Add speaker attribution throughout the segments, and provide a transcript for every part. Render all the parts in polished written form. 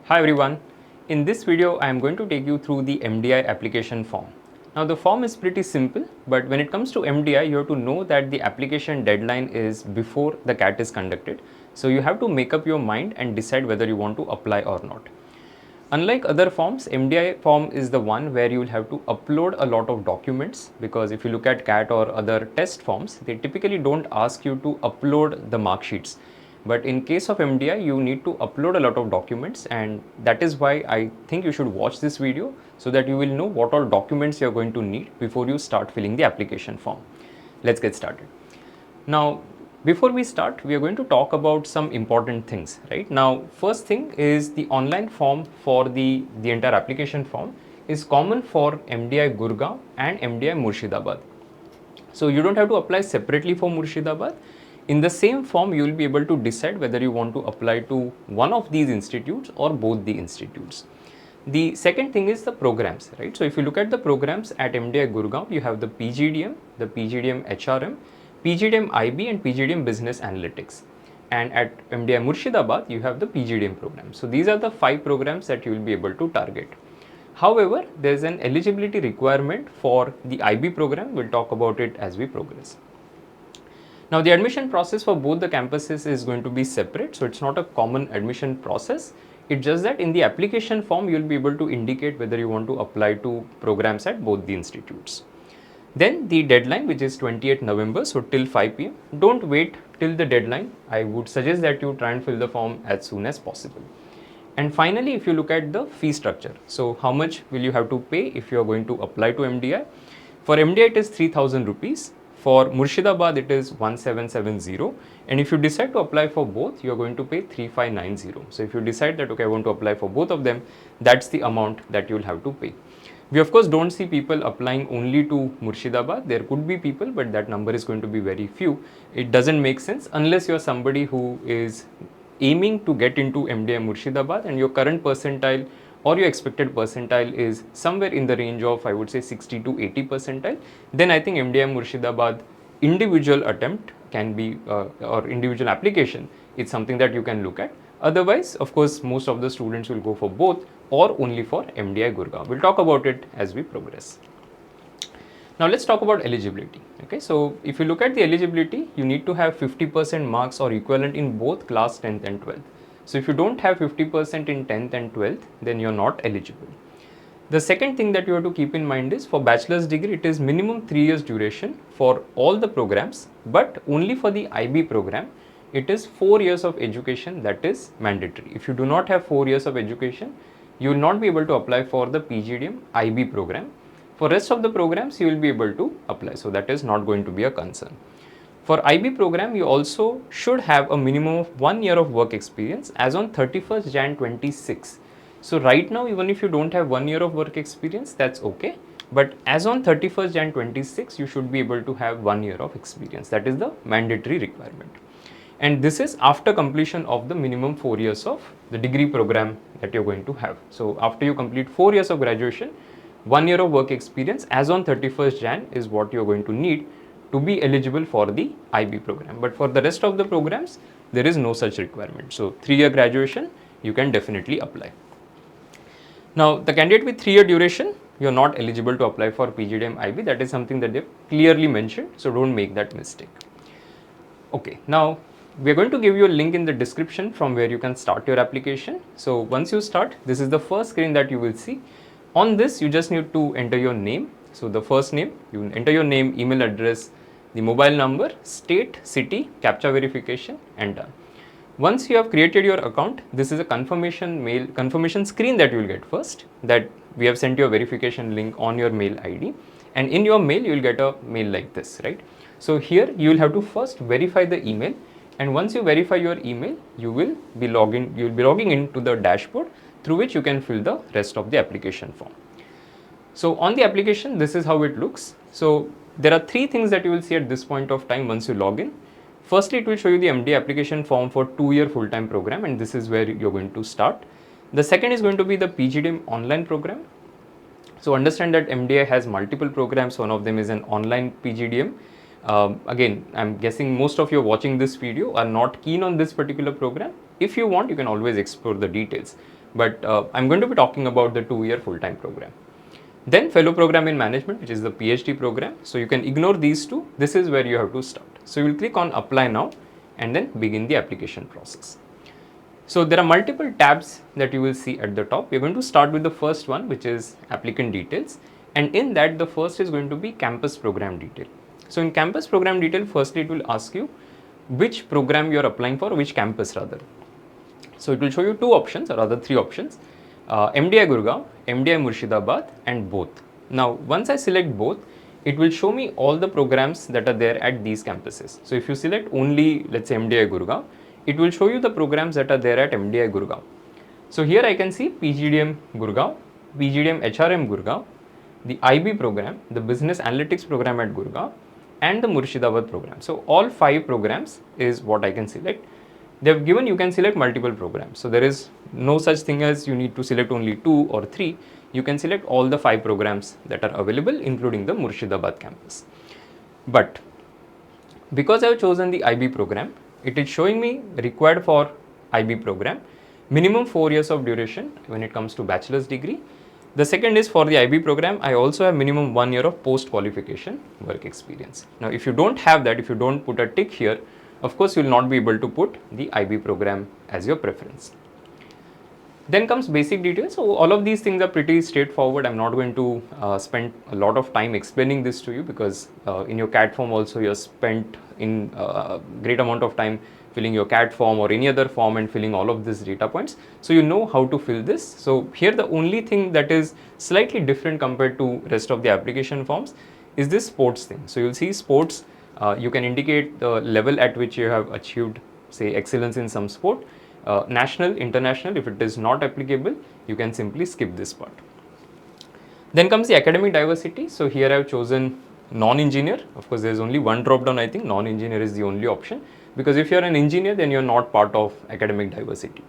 Speaker 1: Hi everyone, in this video I am going to take you through the MDI application form. Now the form is pretty simple, but when it comes to MDI you have to know that the application deadline is before the CAT is conducted. So you have to make up your mind and decide whether you want to apply or not. Unlike other forms, MDI form is the one where you will have to upload a lot of documents, because if you look at CAT or other test forms, they typically don't ask you to upload the mark sheets. But in case of MDI, you need to upload a lot of documents, and that is why I think you should watch this video so that you will know what all documents you are going to need before you start filling the application form. Let's get started. Now, before we start, we are going to talk about some important things, right? Now, first thing is the online form for the entire application form is common for MDI Gurgaon and MDI Murshidabad. So you don't have to apply separately for Murshidabad. In the same form, you will be able to decide whether you want to apply to one of these institutes or both the institutes. The second thing is the programs, right? So if you look at the programs at MDI Gurgaon, you have the PGDM, the PGDM HRM, PGDM IB and PGDM Business Analytics. And at MDI Murshidabad, you have the PGDM program. So these are the 5 programs that you will be able to target. However, there is an eligibility requirement for the IB program. We'll talk about it as we progress. Now the admission process for both the campuses is going to be separate, so it's not a common admission process. It's just that in the application form, you'll be able to indicate whether you want to apply to programs at both the institutes. Then the deadline, which is 28th November, so till 5 p.m. Don't wait till the deadline. I would suggest that you try and fill the form as soon as possible. And finally, if you look at the fee structure, so how much will you have to pay if you are going to apply to MDI? For MDI, it is 3,000 rupees. For Murshidabad, it is 1770, and if you decide to apply for both, you are going to pay 3590. So if you decide that, okay, I want to apply for both of them, that's the amount that you will have to pay. We of course don't see people applying only to Murshidabad. There could be people, but that number is going to be very few. It doesn't make sense unless you are somebody who is aiming to get into MDI Murshidabad and your current percentile or your expected percentile is somewhere in the range of, I would say, 60 to 80 percentile, then I think MDI Murshidabad individual attempt can be or individual application is something that you can look at. Otherwise, of course, most of the students will go for both or only for MDI Gurgaon. We'll talk about it as we progress. Now let's talk about eligibility. Okay, so if you look at the eligibility, you need to have 50% marks or equivalent in both class 10th and 12th. So if you don't have 50% in 10th and 12th, then you're not eligible. The second thing that you have to keep in mind is for bachelor's degree, it is minimum 3 years duration for all the programs, but only for the IB program, it is 4 years of education that is mandatory. If you do not have 4 years of education, you will not be able to apply for the PGDM IB program. For rest of the programs, you will be able to apply. So that is not going to be a concern. For IB program, you also should have a minimum of 1 year of work experience as on 31st Jan 26. So right now, even if you don't have 1 year of work experience, that's okay. But as on 31st Jan 26, you should be able to have 1 year of experience. That is the mandatory requirement. And this is after completion of the minimum 4 years of the degree program that you're going to have. So after you complete 4 years of graduation, 1 year of work experience as on 31st Jan is what you're going to need to be eligible for the IB program. But for the rest of the programs, there is no such requirement. So 3-year graduation, you can definitely apply. Now the candidate with 3-year duration, you're not eligible to apply for PGDM IB. That is something that they've clearly mentioned. So don't make that mistake. Okay, now we are going to give you a link in the description from where you can start your application. So once you start, this is the first screen that you will see. On this, you just need to enter your name. So the first name, you enter your name, email address, the mobile number, state, city, CAPTCHA verification, and done. Once you have created your account, this is a confirmation screen that you will get first, that we have sent you a verification link on your mail ID, and in your mail you will get a mail like this, right? So here you will have to first verify the email, and once you verify your email, you will be logging into the dashboard through which you can fill the rest of the application form. So on the application, this is how it looks. So there are 3 things that you will see at this point of time once you log in. Firstly, it will show you the MDI application form for 2-year full-time program, and this is where you're going to start. The second is going to be the PGDM online program. So understand that MDI has multiple programs. One of them is an online PGDM. Again, I'm guessing most of you watching this video are not keen on this particular program. If you want, you can always explore the details. but I'm going to be talking about the 2-year full-time program. Then fellow program in management, which is the PhD program. So you can ignore these two. This is where you have to start. So you will click on apply now and then begin the application process. So there are multiple tabs that you will see at the top. We're going to start with the first one, which is applicant details. And in that, the first is going to be campus program detail. So in campus program detail, firstly, it will ask you which program you are applying for, which campus rather. So it will show you two options, or rather three options, MDI Gurgaon, MDI Murshidabad, and both. Now, once I select both, it will show me all the programs that are there at these campuses. So if you select only, let's say MDI Gurgaon, it will show you the programs that are there at MDI Gurgaon. So here I can see PGDM Gurgaon, PGDM HRM Gurgaon, the IB program, the Business Analytics program at Gurgaon, and the Murshidabad program. So all 5 programs is what I can select. They have given you can select multiple programs. So there is no such thing as you need to select only 2 or 3. You can select all the 5 programs that are available, including the Murshidabad campus. But because I have chosen the IB program, it is showing me required for IB program minimum 4 years of duration when it comes to bachelor's degree. The second is for the IB program, I also have minimum 1 year of post qualification work experience. Now, if you don't have that, if you don't put a tick here, of course, you will not be able to put the IB program as your preference. Then comes basic details. So all of these things are pretty straightforward. I'm not going to spend a lot of time explaining this to you, because in your CAT form also you have spent in great amount of time filling your CAT form or any other form and filling all of these data points. So you know how to fill this. So here the only thing that is slightly different compared to rest of the application forms is this sports thing. So you'll see sports, you can indicate the level at which you have achieved, say, excellence in some sport. National, international, if it is not applicable, you can simply skip this part. Then comes the academic diversity. So here I have chosen non-engineer. Of course, there is only one drop down. I think non-engineer is the only option, because if you are an engineer, then you are not part of academic diversity.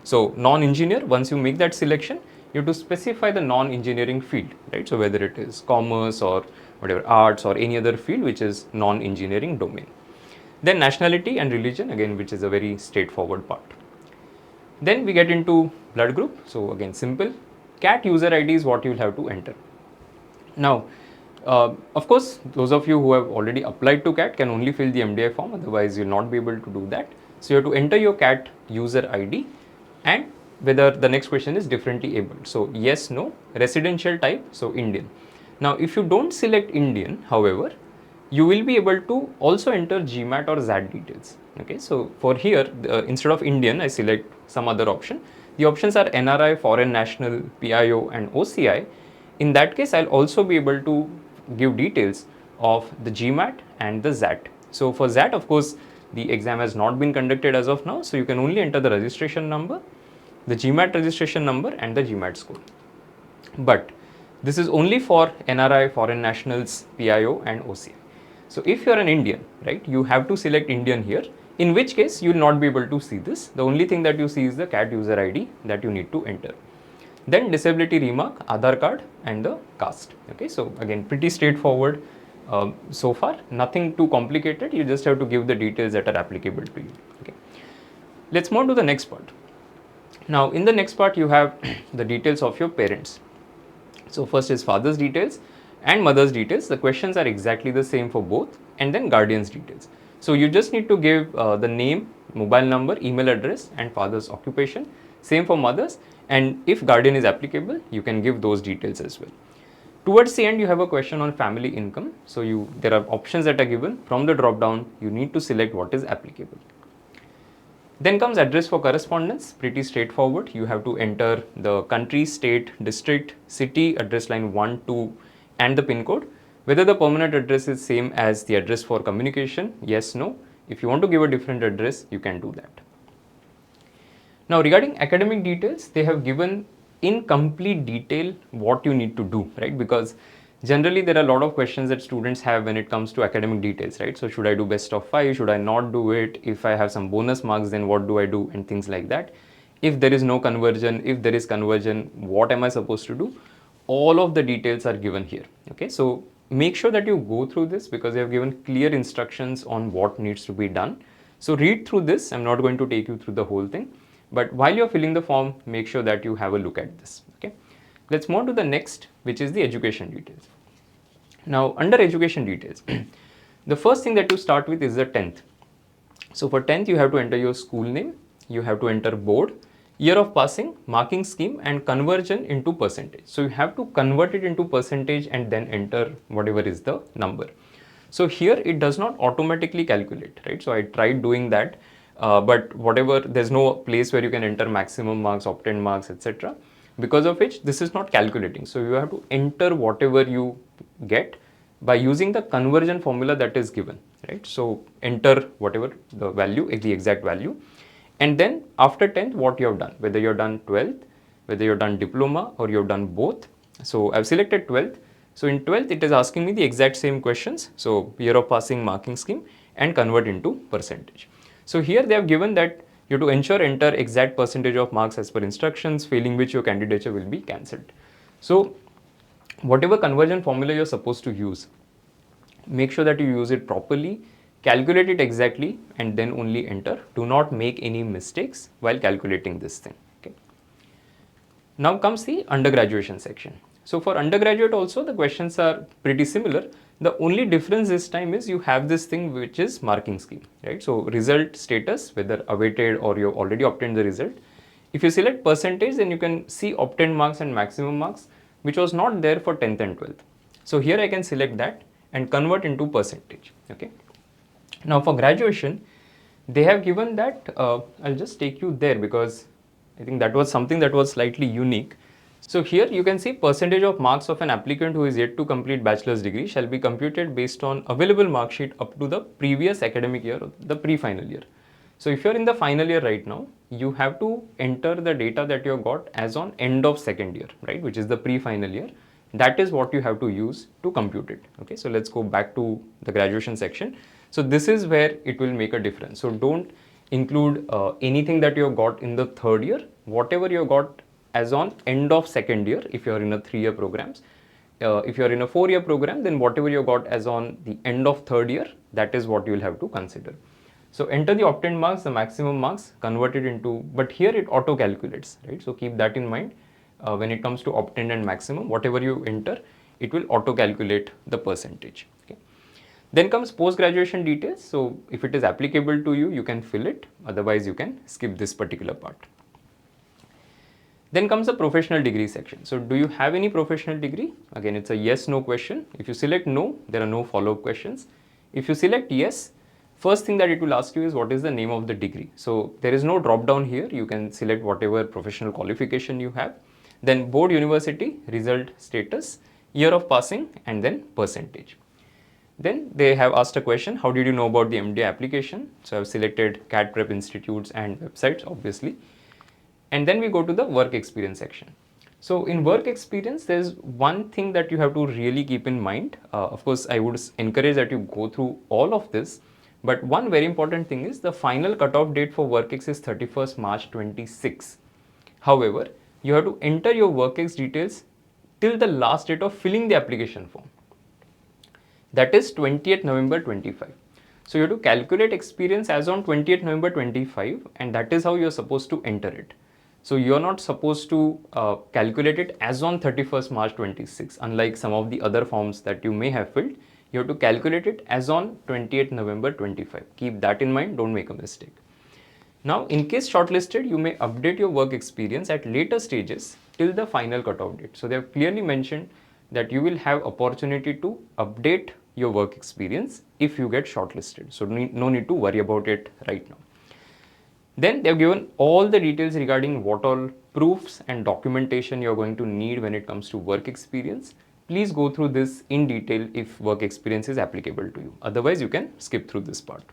Speaker 1: So non-engineer, once you make that selection, you have to specify the non-engineering field, right? So whether it is commerce or whatever, arts or any other field which is non-engineering domain. Then nationality and religion, again, which is a very straightforward part. Then we get into blood group. So again, simple. CAT user ID is what you will have to enter. Now, of course, those of you who have already applied to CAT can only fill the MDI form, otherwise you will not be able to do that. So you have to enter your CAT user ID and whether the next question is differently abled. So yes, no, residential type, so Indian. Now, if you don't select Indian, however, you will be able to also enter GMAT or ZAT details. Okay, so for here, instead of Indian, I select some other option. The options are NRI, foreign national, PIO, and OCI. In that case, I'll also be able to give details of the GMAT and the ZAT. So for ZAT, of course, the exam has not been conducted as of now, so you can only enter the registration number, the GMAT registration number, and the GMAT score. But this is only for NRI, foreign nationals, PIO, and OCI. So if you are an Indian, right, you have to select Indian here, in which case you will not be able to see this. The only thing that you see is the CAT user ID that you need to enter. Then disability remark, Aadhaar card, and the caste. Okay, so again, pretty straightforward so far, nothing too complicated. You just have to give the details that are applicable to you. Okay, let's move to the next part. Now, in the next part, you have the details of your parents. So first is father's details and mother's details. The questions are exactly the same for both, and then guardian's details. So you just need to give the name, mobile number, email address, and father's occupation. Same for mothers, and if guardian is applicable, you can give those details as well. Towards the end, you have a question on family income. So there are options that are given. From the drop down, you need to select what is applicable. Then comes address for correspondence, pretty straightforward. You have to enter the country, state, district, city, address line 1, 2, and the pin code. Whether the permanent address is same as the address for communication, yes, no. If you want to give a different address, you can do that. Now, regarding academic details, they have given in complete detail what you need to do, right? Because generally there are a lot of questions that students have when it comes to academic details, right? So should I do best of 5? Should I not do it? If I have some bonus marks, then what do I do? And things like that. If there is no conversion, if there is conversion, what am I supposed to do? All of the details are given here. Okay, so make sure that you go through this, because they have given clear instructions on what needs to be done. So read through this. I'm not going to take you through the whole thing, But while you're filling the form, make sure that you have a look at this. Okay, let's move on to the next, which is the education details. Now, under education details, the first thing that you start with is the 10th. So for 10th, you have to enter your school name, you have to enter board, year of passing, marking scheme, and conversion into percentage. So you have to convert it into percentage and then enter whatever is the number. So here it does not automatically calculate, right? So I tried doing that, but whatever, there's no place where you can enter maximum marks, obtained marks, etc. Because of which this is not calculating. So you have to enter whatever you get by using the conversion formula that is given, right? So enter whatever the value, the exact value, and then after 10th, what you have done, whether you have done 12th, whether you have done diploma or you have done both. So I've selected 12th. So in 12th, it is asking me the exact same questions. So year of passing, marking scheme, and convert into percentage. So here they have given that you have to ensure enter exact percentage of marks as per instructions, failing which your candidature will be cancelled. So whatever conversion formula you're supposed to use, make sure that you use it properly, calculate it exactly, and then only enter. Do not make any mistakes while calculating this thing. Okay. Now comes the undergraduation section. So for undergraduate also, the questions are pretty similar. The only difference this time is you have this thing which is marking scheme, right? So result status, whether awaited or you already obtained the result. If you select percentage, then you can see obtained marks and maximum marks, which was not there for 10th and 12th. So here I can select that and convert into percentage. Okay. Now for graduation, they have given that, I'll just take you there because I think that was something that was slightly unique. So here you can see percentage of marks of an applicant who is yet to complete bachelor's degree shall be computed based on available mark sheet up to the previous academic year, the pre-final year. So if you're in the final year right now, you have to enter the data that you have got as on end of second year, right, which is the pre-final year. That is what you have to use to compute it. Okay, so let's go back to the graduation section. So this is where it will make a difference. So don't include anything that you have got in the third year, whatever you have got as on end of second year if you are in a 3-year programs. If you are in a 4-year program, then whatever you got as on the end of third year, that is what you will have to consider. So enter the obtained marks, the maximum marks, convert it into, but here it auto calculates, right? So keep that in mind. When it comes to obtained and maximum, whatever you enter, it will auto calculate the percentage. Okay. Then comes post-graduation details. So if it is applicable to you, you can fill it. Otherwise, you can skip this particular part. Then comes the professional degree section. So do you have any professional degree? Again, it's a yes, no question. If you select no, there are no follow-up questions. If you select yes, first thing that it will ask you is what is the name of the degree. So there is no drop down here. You can select whatever professional qualification you have. Then board, university, result status, year of passing, and then percentage. Then they have asked a question, how did you know about the MDI application? So I've selected CAT prep institutes and websites, obviously. And then we go to the work experience section. So in work experience, there's one thing that you have to really keep in mind. Of course, I would encourage that you go through all of this. But one very important thing is the final cutoff date for WorkX is 31st March 26. However, you have to enter your WorkX details till the last date of filling the application form. That is 20th November 25. So you have to calculate experience as on 20th November 25, and that is how you're supposed to enter it. So you're not supposed to calculate it as on 31st March 26, unlike some of the other forms that you may have filled. You have to calculate it as on 20th November 25. Keep that in mind, don't make a mistake. Now, in case shortlisted, you may update your work experience at later stages till the final cutoff date. So they have clearly mentioned that you will have opportunity to update your work experience if you get shortlisted. So no need to worry about it right now. Then they have given all the details regarding what all proofs and documentation you are going to need when it comes to work experience. Please go through this in detail if work experience is applicable to you. Otherwise, you can skip through this part.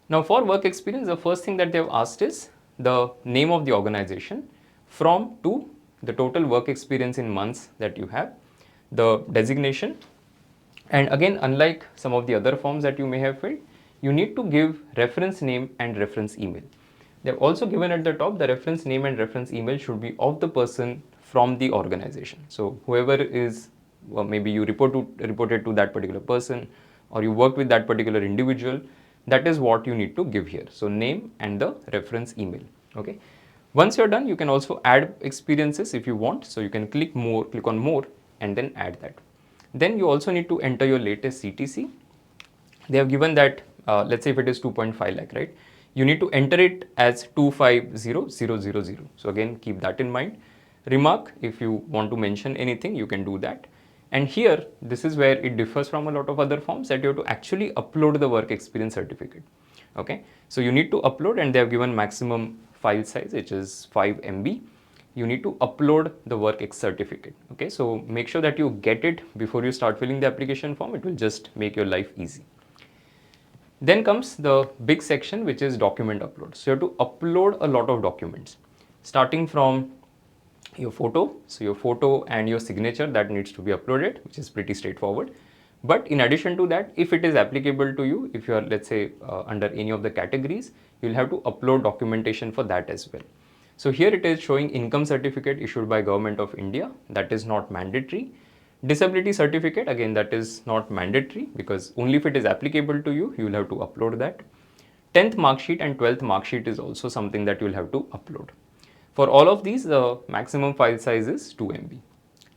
Speaker 1: Now for work experience, the first thing that they have asked is the name of the organization, from to the total work experience in months that you have, the designation, and again, unlike some of the other forms that you may have filled, you need to give reference name and reference email. They have also given at the top the reference name and reference email should be of the person from the organization. So whoever is, maybe you reported to that particular person or you work with that particular individual, that is what you need to give here. So name and the reference email. Okay. Once you're done, you can also add experiences if you want. So you can click on more and then add that. Then you also need to enter your latest CTC. They have given that, let's say if it is 2.5 lakh, right? You need to enter it as 250000. So again, keep that in mind. Remark, if you want to mention anything, you can do that. And here, this is where it differs from a lot of other forms, that you have to actually upload the work experience certificate. Okay, so you need to upload, and they have given maximum file size, which is 5 MB. You need to upload the work ex certificate. Okay, so make sure that you get it before you start filling the application form. It will just make your life easy. Then comes the big section, which is document upload. So you have to upload a lot of documents, starting from your photo. So your photo and your signature, that needs to be uploaded, which is pretty straightforward. But in addition to that, if it is applicable to you, if you are, let's say, under any of the categories, you'll have to upload documentation for that as well. So here it is showing income certificate issued by Government of India. That is not mandatory. Disability certificate, again, that is not mandatory, because only if it is applicable to you, you will have to upload that. 10th mark sheet and 12th mark sheet is also something that you will have to upload. For all of these, the maximum file size is 2 MB.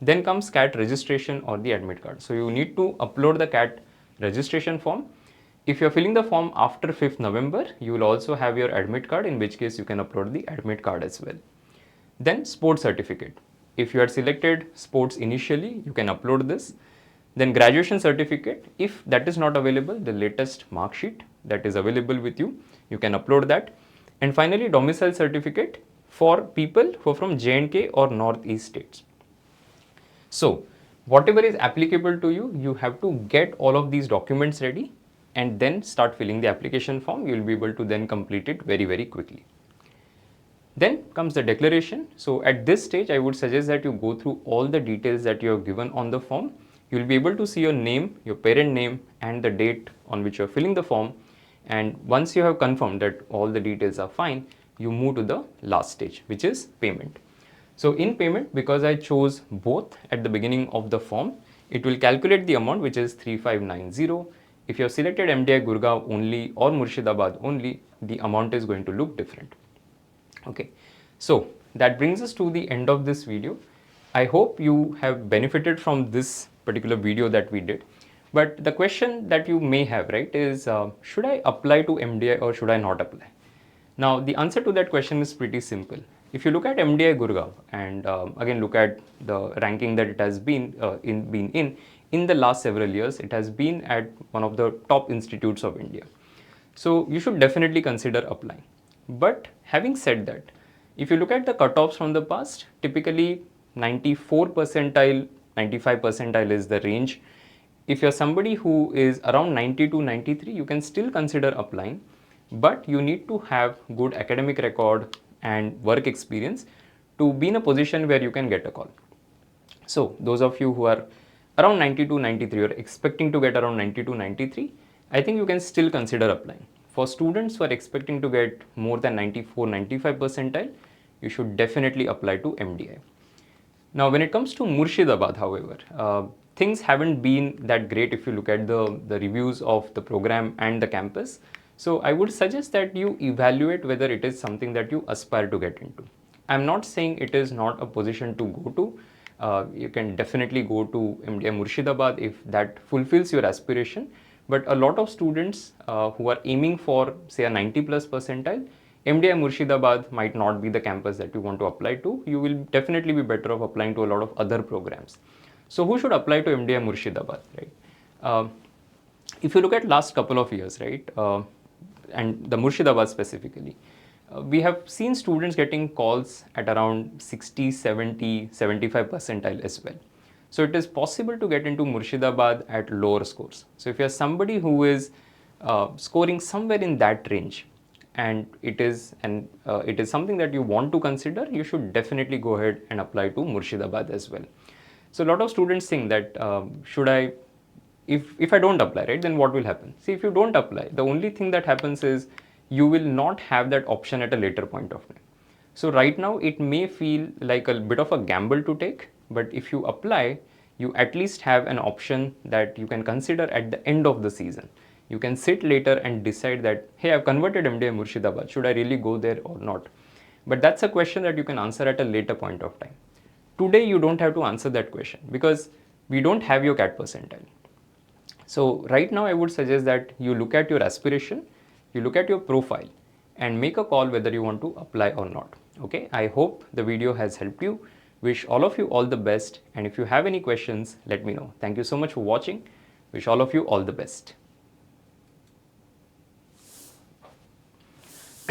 Speaker 1: Then comes CAT registration or the admit card. So you need to upload the CAT registration form. If you are filling the form after 5th November, you will also have your admit card, in which case you can upload the admit card as well. Then sports certificate. If you had selected sports initially, you can upload this. Then graduation certificate, if that is not available, the latest mark sheet that is available with you, you can upload that. And finally, domicile certificate for people who are from J&K or Northeast states. So whatever is applicable to you, you have to get all of these documents ready and then start filling the application form. You will be able to then complete it very, very quickly. Then comes the declaration. So at this stage, I would suggest that you go through all the details that you have given on the form. You will be able to see your name, your parent name, and the date on which you are filling the form. And once you have confirmed that all the details are fine, you move to the last stage, which is payment. So in payment, because I chose both at the beginning of the form, it will calculate the amount, which is 3590. If you have selected MDI Gurgaon only or Murshidabad only, the amount is going to look different. Okay, so that brings us to the end of this video. I hope you have benefited from this particular video that we did. But the question that you may have, right, is should I apply to MDI or should I not apply? Now, the answer to that question is pretty simple. If you look at MDI Gurgaon and again look at the ranking that it has been in the last several years, it has been at one of the top institutes of India. So you should definitely consider applying. But having said that, if you look at the cutoffs from the past, typically 94 percentile, 95 percentile is the range. If you're somebody who is around 92, 93, you can still consider applying, but you need to have good academic record and work experience to be in a position where you can get a call. So those of you who are around 92, 93 or expecting to get around 92, 93, I think you can still consider applying. For students who are expecting to get more than 94, 95 percentile, you should definitely apply to MDI. Now, when it comes to Murshidabad, however, things haven't been that great if you look at the reviews of the program and the campus. So I would suggest that you evaluate whether it is something that you aspire to get into. I'm not saying it is not a position to go to. You can definitely go to MDI Murshidabad if that fulfills your aspiration. But a lot of students who are aiming for, say, a 90 plus percentile, MDI Murshidabad might not be the campus that you want to apply to. You will definitely be better off applying to a lot of other programs. So who should apply to MDI Murshidabad, right? If you look at last couple of years, right, and the Murshidabad specifically, we have seen students getting calls at around 60, 70, 75 percentile as well. So it is possible to get into Murshidabad at lower scores. So if you are somebody who is scoring somewhere in that range, and it is something that you want to consider, you should definitely go ahead and apply to Murshidabad as well. So a lot of students think that if I don't apply, right, then what will happen? See, if you don't apply, the only thing that happens is you will not have that option at a later point of time. So right now it may feel like a bit of a gamble to take, but if you apply, you at least have an option that you can consider at the end of the season. You can sit later and decide that, hey, I've converted MDI Murshidabad, should I really go there or not? But that's a question that you can answer at a later point of time. Today, you don't have to answer that question because we don't have your CAT percentile. So right now, I would suggest that you look at your aspiration, you look at your profile, and make a call whether you want to apply or not. Okay, I hope the video has helped you. Wish all of you all the best, and if you have any questions, let me know. Thank you so much for watching. Wish all of you all the best.